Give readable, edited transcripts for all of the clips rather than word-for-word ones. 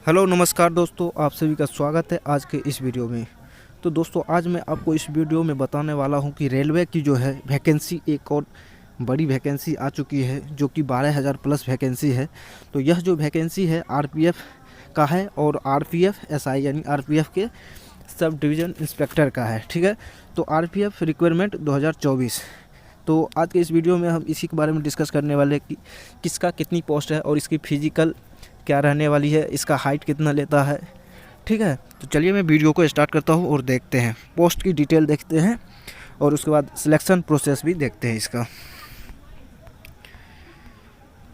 Hello नमस्कार दोस्तों, आप सभी का स्वागत है आज के इस वीडियो में। तो दोस्तों आज मैं आपको इस वीडियो में बताने वाला हूं कि रेलवे की जो है वैकेंसी एक और बड़ी वैकेंसी आ चुकी है जो कि 12,000 प्लस वैकेंसी है। तो यह जो वैकेंसी है आरपीएफ का है और आरपीएफ एसआई यानी आरपीएफ के सब डिवीज़न इंस्पेक्टर का है। ठीक है, तो आरपीएफ रिक्वायरमेंट 2024। तो आज के इस वीडियो में हम इसी के बारे में डिस्कस करने वाले हैं कि किसका कितनी पोस्ट है और इसकी फिजिकल क्या रहने वाली है, इसका हाइट कितना लेता है। ठीक है, तो चलिए मैं वीडियो को स्टार्ट करता हूँ और देखते हैं पोस्ट की डिटेल देखते हैं और उसके बाद सिलेक्शन प्रोसेस भी देखते हैं इसका।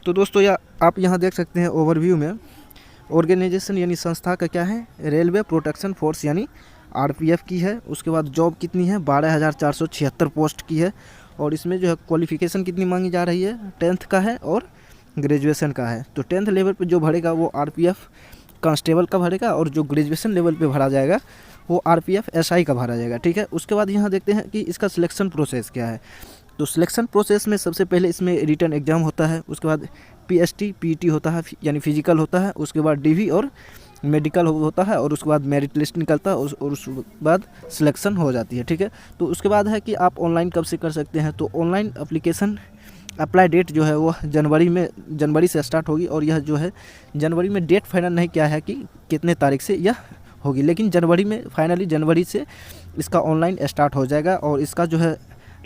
तो दोस्तों आप यहाँ देख सकते हैं ओवरव्यू में ऑर्गेनाइजेशन यानी संस्था का क्या है, रेलवे प्रोटेक्शन फोर्स यानी आरपीएफ की है। उसके बाद जॉब कितनी है, 12,476 पोस्ट की है। और इसमें जो है क्वालिफिकेशन कितनी मांगी जा रही है, 10th का है और ग्रेजुएशन का है। तो 10th लेवल पे जो भरेगा वो आरपीएफ कांस्टेबल का भरेगा और जो ग्रेजुएशन लेवल पे भरा जाएगा वो आरपीएफ एसआई का भरा जाएगा। ठीक है, उसके बाद यहाँ देखते हैं कि इसका सिलेक्शन प्रोसेस क्या है। तो सिलेक्शन प्रोसेस में सबसे पहले इसमें रिटन एग्जाम होता है, उसके बाद पीएसटी पीटी होता है यानी फिजिकल होता है, उसके बाद डीवी और मेडिकल होता है और उसके बाद मेरिट लिस्ट निकलता है और उसके बाद सिलेक्शन हो जाती है। ठीक है, तो उसके बाद है कि आप ऑनलाइन कब से कर सकते हैं। तो ऑनलाइन एप्लीकेशन अप्लाई डेट जो है वो जनवरी से स्टार्ट होगी और यह जो है जनवरी में डेट फाइनल नहीं किया है कि कितने तारीख से यह होगी, लेकिन जनवरी में फाइनली जनवरी से इसका ऑनलाइन स्टार्ट हो जाएगा और इसका जो है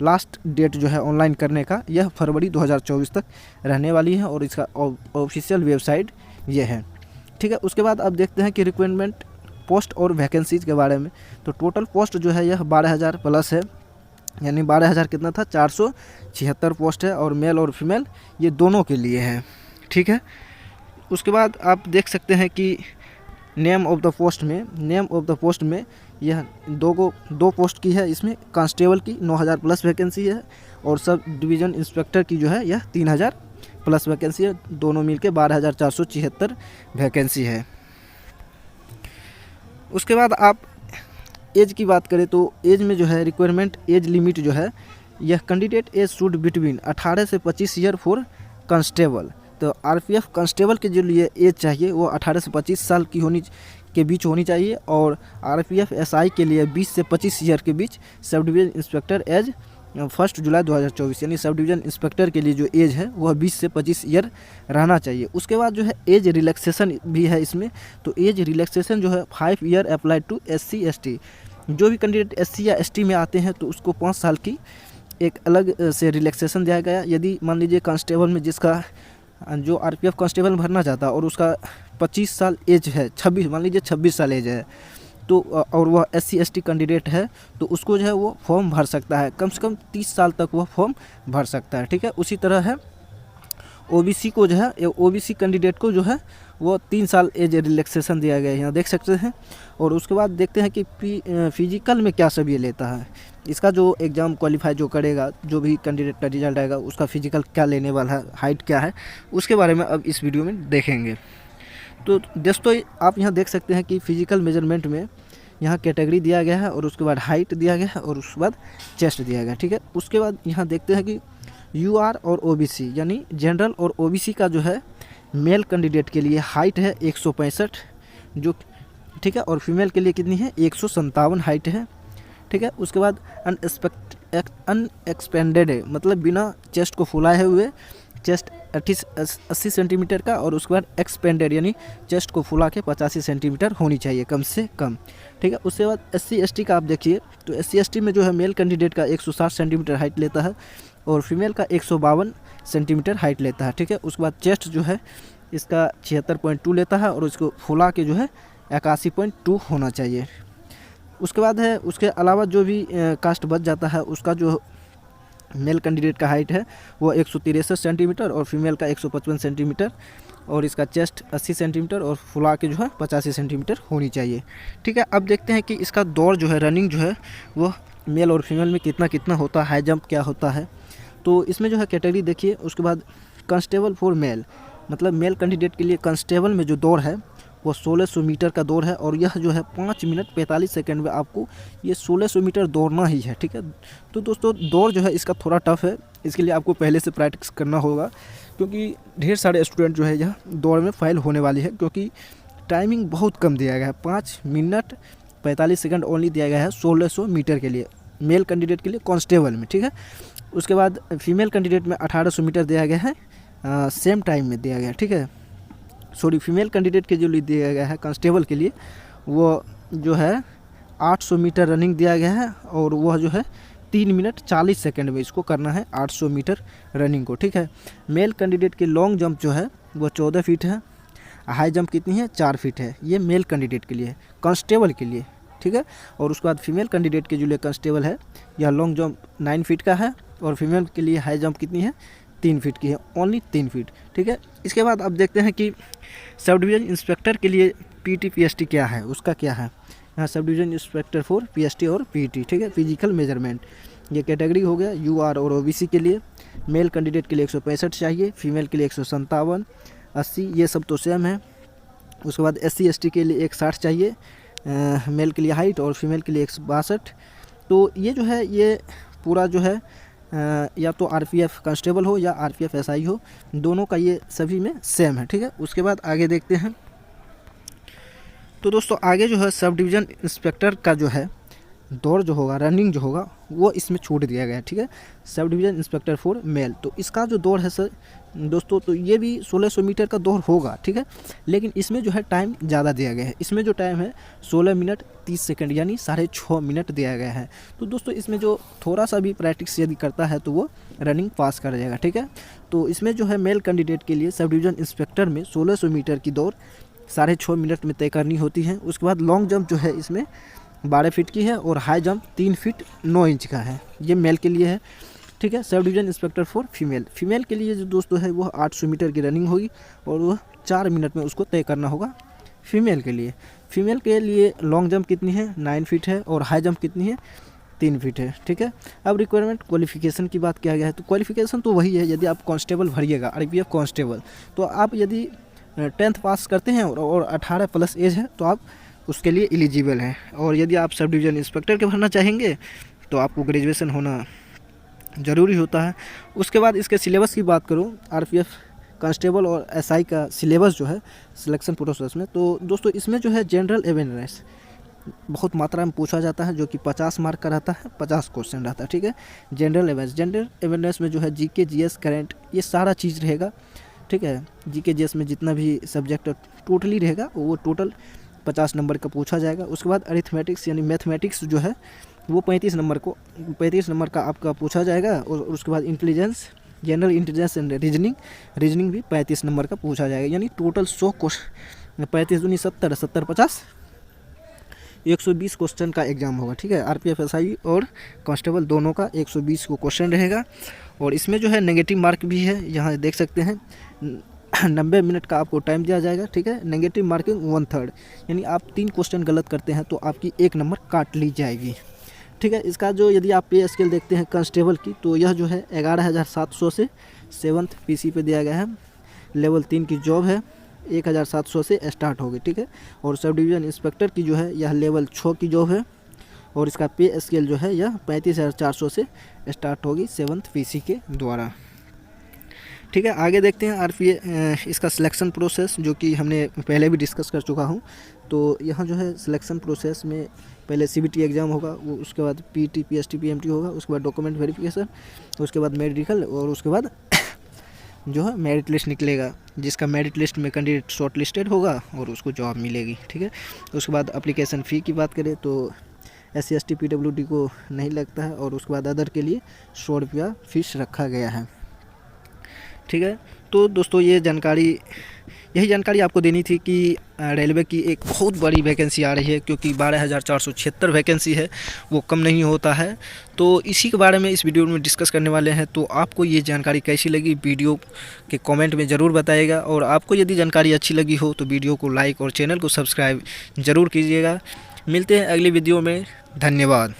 लास्ट डेट जो है ऑनलाइन करने का यह फरवरी 2024 तक रहने वाली है और इसका ऑफिशियल वेबसाइट ये है। ठीक है, उसके बाद अब देखते हैं कि रिक्वायरमेंट पोस्ट और वैकेंसीज के बारे में। तो टोटल पोस्ट जो है यह 12,000 प्लस है, यानी 12,000 कितना था, 476 पोस्ट है और मेल और फीमेल ये दोनों के लिए है। ठीक है, उसके बाद आप देख सकते हैं कि नेम ऑफ द पोस्ट में यह दो पोस्ट की है। इसमें कांस्टेबल की 9,000 प्लस वैकेंसी है और सब डिवीज़न इंस्पेक्टर की जो है यह 3,000 प्लस वैकेंसी है। दोनों मिलके 12,476 वैकेंसी है। उसके बाद आप एज की बात करें तो एज में जो है रिक्वायरमेंट एज लिमिट जो है यह कैंडिडेट एज शुड बिटवीन 18 से 25 ईयर फॉर कांस्टेबल। तो आरपीएफ कांस्टेबल के जो लिए एज चाहिए वो 18 से 25 साल की के बीच होनी चाहिए और आरपीएफ एसआई के लिए 20 से 25 ईयर के बीच। सब डिवीज़न इंस्पेक्टर एज 1 जुलाई 2024 यानी सब डिवीज़न इंस्पेक्टर के लिए जो एज है वह 20 से 25 ईयर रहना चाहिए। उसके बाद जो है एज रिलैक्सेशन भी है इसमें। तो एज रिलैक्सेशन जो है 5 year apply to SC ST। जो भी कैंडिडेट SC या ST में आते हैं तो उसको 5 साल की एक अलग से रिलैक्सेशन दिया गया। यदि मान लीजिए कांस्टेबल में जिसका जो आरपीएफ कांस्टेबल भरना चाहता है और उसका 25 साल एज है, 26 साल एज है तो और वह SC ST कैंडिडेट है तो उसको जो है वो फॉर्म भर सकता है, कम से कम 30 साल तक वह फॉर्म भर सकता है। ठीक है, उसी तरह है ओबीसी को जो है ओबीसी कैंडिडेट को जो है वो 3 साल एज रिलैक्सेशन दिया गया है, यहाँ देख सकते हैं। और उसके बाद देखते हैं कि फिजिकल में क्या सब ये लेता है। इसका जो एग्ज़ाम क्वालिफाई जो करेगा, जो भी कैंडिडेट का रिजल्ट आएगा उसका फिजिकल क्या लेने वाला है, हाइट क्या है, उसके बारे में अब इस वीडियो में देखेंगे। तो दोस्तों आप यहाँ देख सकते हैं कि फिजिकल मेजरमेंट में यहाँ कैटेगरी दिया गया है और उसके बाद हाइट दिया गया है और उसके बाद चेस्ट दिया गया है। ठीक है, उसके बाद यहाँ देखते हैं कि यूआर और ओबीसी यानी जनरल और ओबीसी का जो है मेल कैंडिडेट के लिए हाइट है 165 जो, ठीक है, और फीमेल के लिए कितनी है, 157 हाइट है। ठीक है, उसके बाद अनएक्सपेंडेड है मतलब बिना चेस्ट को फुलाए हुए चेस्ट 80 सेंटीमीटर का और उसके बाद एक्सपेंडेड यानी चेस्ट को फुला के 85 सेंटीमीटर होनी चाहिए कम से कम। ठीक है, उसके बाद SC ST का आप देखिए तो SC ST में जो है मेल कैंडिडेट का 160 सेंटीमीटर हाइट लेता है और फीमेल का 152 सेंटीमीटर हाइट लेता है। ठीक है, उसके बाद चेस्ट जो है इसका 76.2 लेता है और इसको फुला के जो है 81.2 होना चाहिए। उसके बाद है उसके अलावा जो भी कास्ट बच जाता है उसका जो मेल कैंडिडेट का हाइट है वो 163 सेंटीमीटर और फीमेल का 155 सेंटीमीटर और इसका चेस्ट 80 सेंटीमीटर और फुला के जो है 85 सेंटीमीटर होनी चाहिए। ठीक है, अब देखते हैं कि इसका दौड़ जो है रनिंग जो है वो मेल और फीमेल में कितना कितना होता है, हाई जंप क्या होता है। तो इसमें जो है कैटेगरी देखिए। उसके बाद कांस्टेबल फॉर मेल मतलब मेल कैंडिडेट के लिए कांस्टेबल में जो दौड़ है वो 1600 मीटर का दौड़ है और यह जो है 5 मिनट 45 सेकंड में आपको ये 1600 मीटर दौड़ना ही है। ठीक है, तो दोस्तों दौड़ जो है इसका थोड़ा टफ है, इसके लिए आपको पहले से प्रैक्टिस करना होगा क्योंकि ढेर सारे स्टूडेंट जो है यह दौड़ में फेल होने वाली है क्योंकि टाइमिंग बहुत कम दिया गया है, 5 मिनट 45 सेकंड ओनली दिया गया है 1600 मीटर के लिए, मेल कैंडिडेट के लिए कांस्टेबल में, ठीक है। उसके बाद फीमेल कैंडिडेट में 1800 मीटर दिया गया है, सेम टाइम में दिया गया है, ठीक है। सॉरी, फीमेल कैंडिडेट के जो लिए दिया गया है कांस्टेबल के लिए, वो जो है 800 मीटर रनिंग दिया गया है, और वह जो है 3 मिनट 40 सेकंड में इसको करना है 800 मीटर रनिंग को, ठीक है। मेल कैंडिडेट के लॉन्ग जंप जो है वो 14 फीट है, हाई जंप कितनी है 4 फीट है, ये मेल कैंडिडेट के लिए है, कांस्टेबल के लिए, ठीक है। और उसके बाद फीमेल कैंडिडेट के जो लिए कांस्टेबल है, यह लॉन्ग जंप 9 फीट का है, और फीमेल के लिए हाई जंप कितनी है 3 फीट की है, ओनली 3 फीट, ठीक है। इसके बाद अब देखते हैं कि सब डिवीज़न इंस्पेक्टर के लिए पीटी पीएसटी क्या है, उसका क्या है। यहाँ sub division inspector for PST और पीटी, ठीक है, फिजिकल मेजरमेंट, ये कैटेगरी हो गया यूआर और ओबीसी के लिए। मेल कैंडिडेट के लिए 165 चाहिए, फीमेल के लिए 157, 80, ये सब तो सेम है। उसके बाद एससी एसटी के लिए 160 चाहिए, मेल के लिए हाइट, और फीमेल के लिए 162। तो ये जो है ये पूरा जो है या तो आरपीएफ कांस्टेबल हो या आरपीएफ एसआई हो, दोनों का ये सभी में सेम है, ठीक है। उसके बाद आगे देखते हैं। तो दोस्तों आगे जो है सब डिवीज़न इंस्पेक्टर का जो है दौड़ जो होगा, रनिंग जो होगा, वो इसमें छूट दिया गया है, ठीक है। Sub division inspector for male, तो इसका जो दौड़ है सर दोस्तों, तो ये भी 1600 मीटर का दौड़ होगा, ठीक है। लेकिन इसमें जो है टाइम ज़्यादा दिया गया है, इसमें जो टाइम है 16 मिनट 30 सेकंड, यानी 6.5 मिनट दिया गया है। तो दोस्तों इसमें जो थोड़ा सा भी प्रैक्टिस यदि करता है तो वो रनिंग पास कर जाएगा, ठीक है। तो इसमें जो है मेल कैंडिडेट के लिए सब डिवीज़न इंस्पेक्टर में 1600 मीटर की दौड़ 6.5 मिनट में तय करनी होती है। उसके बाद लॉन्ग जंप जो है इसमें 12 फीट की है, और हाई जंप 3 फीट 9 इंच का है, ये मेल के लिए है, ठीक है। Sub division inspector for female, female के लिए जो दोस्तों है वो 800 मीटर की रनिंग होगी, और वह 4 मिनट में उसको तय करना होगा फीमेल के लिए। फीमेल के लिए लॉन्ग जंप कितनी है 9 फीट है, और हाई जंप कितनी है 3 फीट है, ठीक है। अब रिक्वायरमेंट क्वालिफिकेशन की बात किया गया है, तो क्वालिफिकेशन तो वही है, यदि आप कांस्टेबल भरिएगा आरपीएफ कांस्टेबल, तो आप यदि 10th पास करते हैं और 18 प्लस एज है तो आप उसके लिए एलिजिबल हैं। और यदि आप सब डिवीज़न इंस्पेक्टर के भरना चाहेंगे तो आपको ग्रेजुएशन होना ज़रूरी होता है। उसके बाद इसके सिलेबस की बात करूं, आरपीएफ कांस्टेबल और एसआई का सिलेबस जो है सिलेक्शन प्रोसेस में, तो दोस्तों इसमें जो है जनरल अवेयरनेस बहुत मात्रा में पूछा जाता है, जो कि 50 मार्क का रहता है, 50 क्वेश्चन रहता है, ठीक है। जनरल अवेयरनेस में जो है जीके जीएस करंट ये सारा चीज़ रहेगा, ठीक है। जीके जीएस में जितना भी सब्जेक्ट टोटली रहेगा वो टोटल 50 नंबर का पूछा जाएगा। उसके बाद अरिथमेटिक्स यानी मैथमेटिक्स जो है वो 35 नंबर का आपका पूछा जाएगा। और उसके बाद intelligence, general intelligence and reasoning भी 35 नंबर का पूछा जाएगा, यानी टोटल 100 क्वेश्चन, 35 दूनी 70, 70 50 120 क्वेश्चन का एग्जाम होगा, ठीक है। आरपीएफ एसआई और कांस्टेबल दोनों का 120 को क्वेश्चन रहेगा। और इसमें जो है नेगेटिव मार्क भी है, यहाँ देख सकते हैं 90 मिनट का आपको टाइम दिया जाएगा, ठीक है। नेगेटिव मार्किंग 1/3, यानी आप 3 क्वेश्चन गलत करते हैं तो आपकी 1 नंबर काट ली जाएगी, ठीक है। इसका जो यदि आप पे स्केल देखते हैं कांस्टेबल की, तो यह जो है 11,700 से 7th पीसी पे दिया गया है। लेवल 3 की जॉब है, 1,700 से स्टार्ट होगी, ठीक है। और सब डिवीज़न इंस्पेक्टर की जो है यह लेवल 6 की जॉब है, और इसका पे स्केल जो है यह 35,400 से स्टार्ट होगी 7th पीसी के द्वारा, ठीक है। आगे देखते हैं आरपीए इसका सिलेक्शन प्रोसेस, जो कि हमने पहले भी डिस्कस कर चुका हूँ। तो यहाँ जो है सिलेक्शन प्रोसेस में पहले सीबीटी एग्ज़ाम होगा, वो उसके बाद पीटी पीएसटी पीएमटी होगा, उसके बाद डॉक्यूमेंट वेरिफिकेशन, उसके बाद मेडिकल, और उसके बाद जो है मेरिट लिस्ट निकलेगा, जिसका मेरिट लिस्ट में कैंडिडेट शॉर्ट लिस्टेड होगा और उसको जॉब मिलेगी, ठीक है। उसके बाद एप्लीकेशन फ़ी की बात करें तो SC ST PWD को नहीं लगता है, और उसके बाद अदर के लिए 100 रुपया फीस रखा गया है, ठीक है। तो दोस्तों यही जानकारी आपको देनी थी कि रेलवे की एक बहुत बड़ी वैकेंसी आ रही है, क्योंकि 12,476 वैकेंसी है, वो कम नहीं होता है। तो इसी के बारे में इस वीडियो में डिस्कस करने वाले हैं। तो आपको ये जानकारी कैसी लगी वीडियो के कमेंट में ज़रूर बताइएगा, और आपको यदि जानकारी अच्छी लगी हो तो वीडियो को लाइक और चैनल को सब्सक्राइब ज़रूर कीजिएगा। मिलते हैं अगली वीडियो में, धन्यवाद।